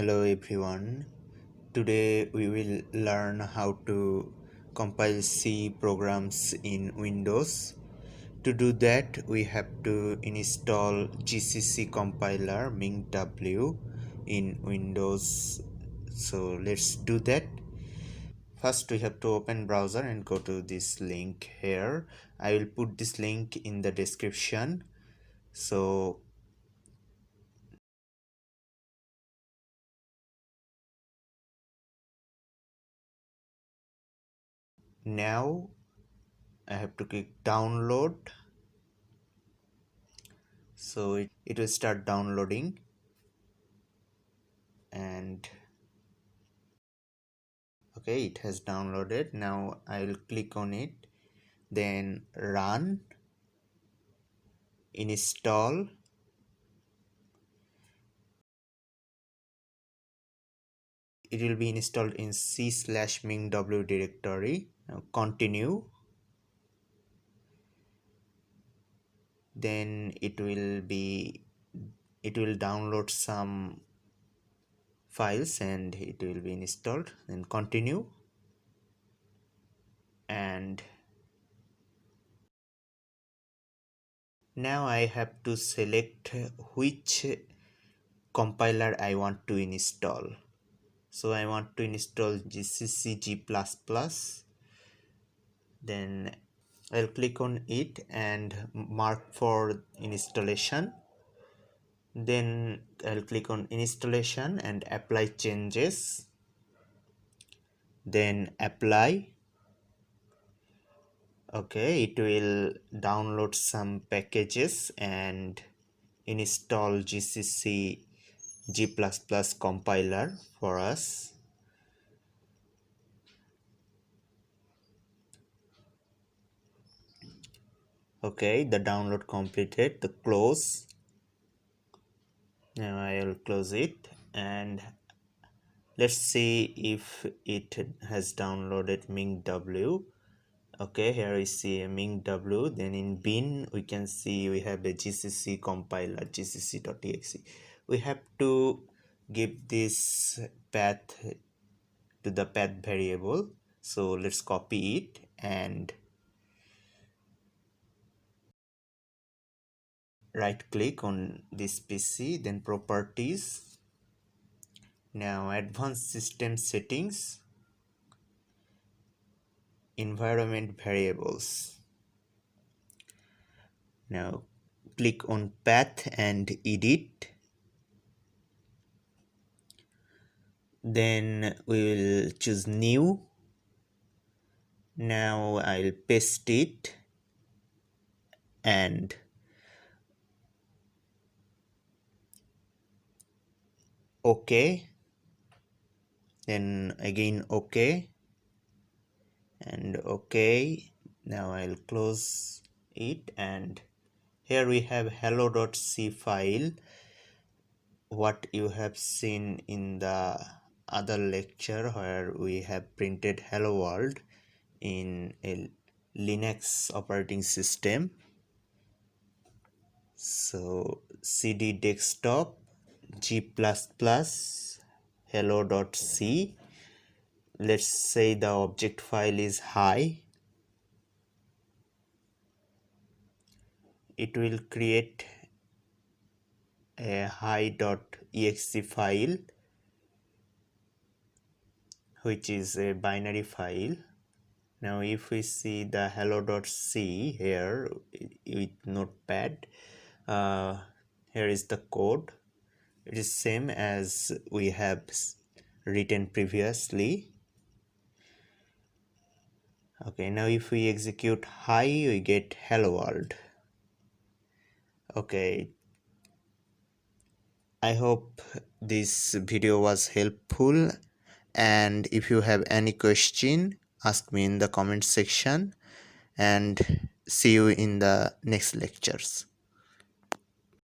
Hello everyone. Today we will learn how to compile C programs in Windows. To do that, we have to install GCC compiler MinGw in Windows. So let's do that. First, we have to open browser and go to this link here. I will put this link in the description. So now I have to click download. So it will start downloading, and okay, it has downloaded. Now I will click on it, then run, install. It will be installed in c/mingw directory. Now continue. Then it will download some files and it will be installed. Then continue, and now I have to select which compiler I want to install. So I want to install GCC G++. Then I'll click on it and mark for installation. Then I'll click on installation and apply changes. Then apply. Okay, it will download some packages and install GCC G++ compiler for us. Okay, the download completed. The close. Now I will close it and let's see if it has downloaded MinGw. Okay, here we see a MinGw. Then in bin we can see we have a GCC compiler gcc.exe. We have to give this path to the path variable. So let's copy it and right click on this PC, then properties. Now advanced system settings, environment variables. Now click on path and edit. Then we will choose new. Now I'll paste it and OK. Then again OK and OK. Now I'll close it, and here we have hello.c file, what you have seen in the other lecture where we have printed hello world in a Linux operating system. So cd desktop g++ hello.c. Let's say the object file is high. It will create a high.exe file, which is a binary file. Now if we see the hello.c here with notepad, here is the code. It is same as we have written previously. Okay, now if we execute hi, we get hello world. Okay, I hope this video was helpful, and if you have any question, ask me in the comment section, and see you in the next lectures.